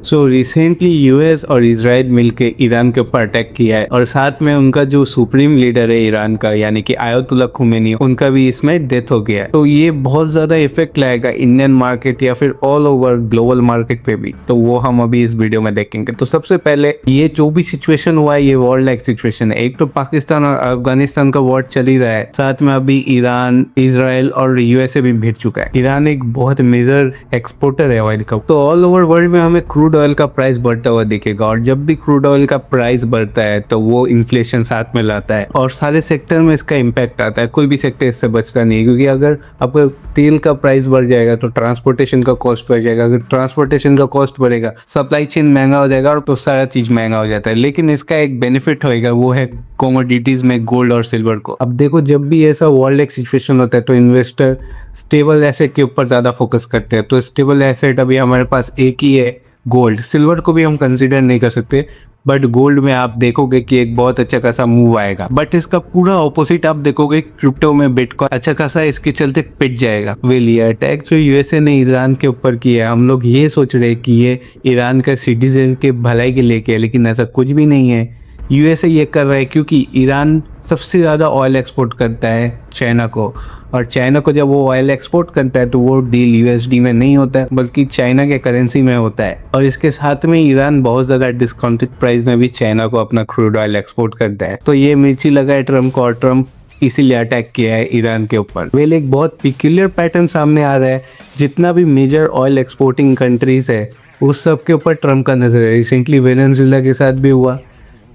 So recently US और Israel मिलके Iran के ऊपर अटैक किया है और साथ में उनका जो सुप्रीम लीडर है ईरान का यानी कि आयतुल्ला खुमैनी उनका भी इसमें डेथ हो गया है। तो ये बहुत ज्यादा इफेक्ट लाएगा इंडियन मार्केट या फिर ऑल ओवर ग्लोबल मार्केट पे भी। तो वो हम अभी इस वीडियो में देखेंगे। तो सबसे पहले ये जो भी सिचुएशन हुआ है ये वॉर लाइक सिचुएशन है। एक तो पाकिस्तान और अफगानिस्तान का वॉर चल ही रहा है, साथ में अभी ईरान, इजराइल और यूएसए भी भिड़ चुका है। ईरान एक बहुत मेजर एक्सपोर्टर है ऑयल का। तो ऑल ओवर वर्ल्ड में हमें क्रूड ऑयल का प्राइस बढ़ता हुआ दिखेगा और जब भी क्रूड ऑयल का प्राइस बढ़ता है तो वो इन्फ्लेशन साथ में लाता है और सारे सेक्टर में इसका इम्पैक्ट आता है। कोई भी सेक्टर इससे बचता नहीं है, क्योंकि अगर आपका तेल का प्राइस बढ़ जाएगा तो ट्रांसपोर्टेशन का कॉस्ट बढ़ जाएगा। अगर ट्रांसपोर्टेशन का कॉस्ट बढ़ेगा, सप्लाई चेन महंगा हो जाएगा और तो सारा चीज महंगा हो जाता है। लेकिन इसका एक बेनिफिट होएगा, वो है कमोडिटीज में गोल्ड और सिल्वर को। अब देखो, जब भी ऐसा वर्ल्ड एक सिचुएशन होता है तो इन्वेस्टर स्टेबल एसेट के ऊपर ज्यादा फोकस करते हैं। तो स्टेबल एसेट अभी हमारे पास एक ही है, गोल्ड। सिल्वर को भी हम कंसीडर नहीं कर सकते, बट गोल्ड में आप देखोगे कि एक बहुत अच्छा खासा मूव आएगा। बट इसका पूरा ऑपोजिट आप देखोगे क्रिप्टो में, बिटकॉइन अच्छा खासा इसके चलते पिट जाएगा। ये अटैक जो यूएसए ने ईरान के ऊपर किया है, हम लोग ये सोच रहे हैं कि ये ईरान का सिटीजन के भलाई के लिए किया, लेकिन ऐसा कुछ भी नहीं है। यूएसए ये कर रहा है क्योंकि ईरान सबसे ज़्यादा ऑयल एक्सपोर्ट करता है चाइना को, और चाइना को जब वो ऑयल एक्सपोर्ट करता है तो वो डील यूएसडी में नहीं होता है बल्कि चाइना के करेंसी में होता है। और इसके साथ में ईरान बहुत ज़्यादा डिस्काउंटेड प्राइस में भी चाइना को अपना क्रूड ऑयल एक्सपोर्ट करता है। तो ये मिर्ची लगा है ट्रम्प को और ट्रम्प इसीलिए अटैक किया है ईरान के ऊपर। वेल, एक बहुत पिक्यूलियर पैटर्न सामने आ रहा है। जितना भी मेजर ऑयल एक्सपोर्टिंग कंट्रीज है उस सब के ऊपर ट्रम्प का नजर है। रिसेंटली वेनेजुएला के साथ भी हुआ,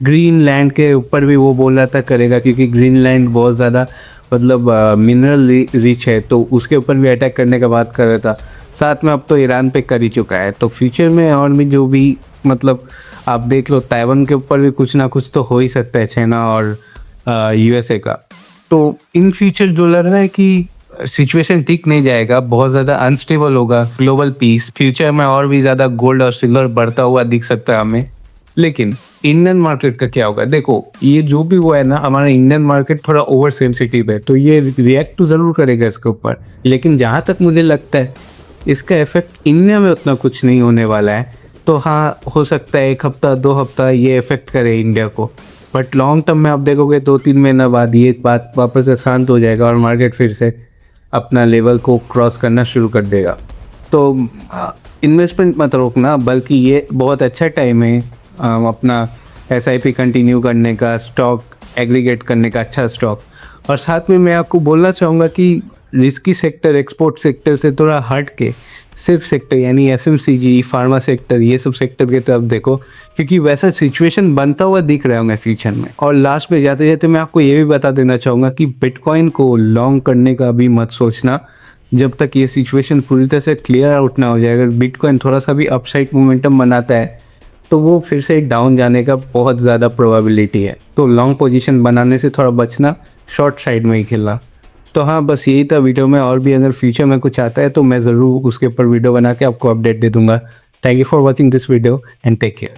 ग्रीनलैंड के ऊपर भी वो बोल रहा था करेगा, क्योंकि ग्रीनलैंड बहुत ज़्यादा मतलब मिनरल रिच है, तो उसके ऊपर भी अटैक करने का बात कर रहा था। साथ में अब तो ईरान पे कर ही चुका है। तो फ्यूचर में और भी जो भी मतलब आप देख लो, ताइवान के ऊपर भी कुछ ना कुछ तो हो ही सकता है चाइना और यूएसए का। तो इन फ्यूचर जो लग रहा है कि सिचुएशन ठीक नहीं जाएगा, बहुत ज़्यादा अनस्टेबल होगा ग्लोबल पीस। फ्यूचर में और भी ज़्यादा गोल्ड और सिल्वर बढ़ता हुआ दिख सकता है हमें। लेकिन इंडियन मार्केट का क्या होगा? देखो, ये जो भी वो है ना, हमारा इंडियन मार्केट थोड़ा ओवर सेंसिटिव है, तो ये रिएक्ट तो ज़रूर करेगा इसके ऊपर। लेकिन जहाँ तक मुझे लगता है इसका इफेक्ट इंडिया में उतना कुछ नहीं होने वाला है। तो हाँ, हो सकता है 1 हफ्ता 2 हफ्ता ये इफेक्ट करे इंडिया को, बट लॉन्ग टर्म में आप देखोगे 2-3 महीना बाद ये बात वापस से शांत हो जाएगा और मार्केट फिर से अपना लेवल को क्रॉस करना शुरू कर देगा। तो इन्वेस्टमेंट मत रोकना, बल्कि ये बहुत अच्छा टाइम है अपना SIP कंटिन्यू करने का, स्टॉक एग्रीगेट करने का, अच्छा स्टॉक। और साथ में मैं आपको बोलना चाहूँगा कि रिस्की सेक्टर, एक्सपोर्ट सेक्टर से थोड़ा हट के सिर्फ सेक्टर यानी FMCG, फार्मा सेक्टर, ये सब सेक्टर की तरफ देखो, क्योंकि वैसा सिचुएशन बनता हुआ दिख रहा होगा फ्यूचर में। और लास्ट में जाते जाते मैं आपको ये भी बता देना चाहूँगा कि बिटकॉइन को लॉन्ग करने का भी मत सोचना जब तक ये सिचुएशन पूरी तरह से क्लियर आउट ना हो जाए। अगर बिटकॉइन थोड़ा सा भी अपसाइड मोमेंटम बनाता है तो वो फिर से डाउन जाने का बहुत ज़्यादा प्रोबेबिलिटी है। तो लॉन्ग पोजीशन बनाने से थोड़ा बचना, शॉर्ट साइड में ही खेलना। तो हाँ, बस यही था वीडियो में। और भी अगर फ्यूचर में कुछ आता है तो मैं ज़रूर उसके ऊपर वीडियो बना के आपको अपडेट दे दूँगा। Thank you for watching this video and take care.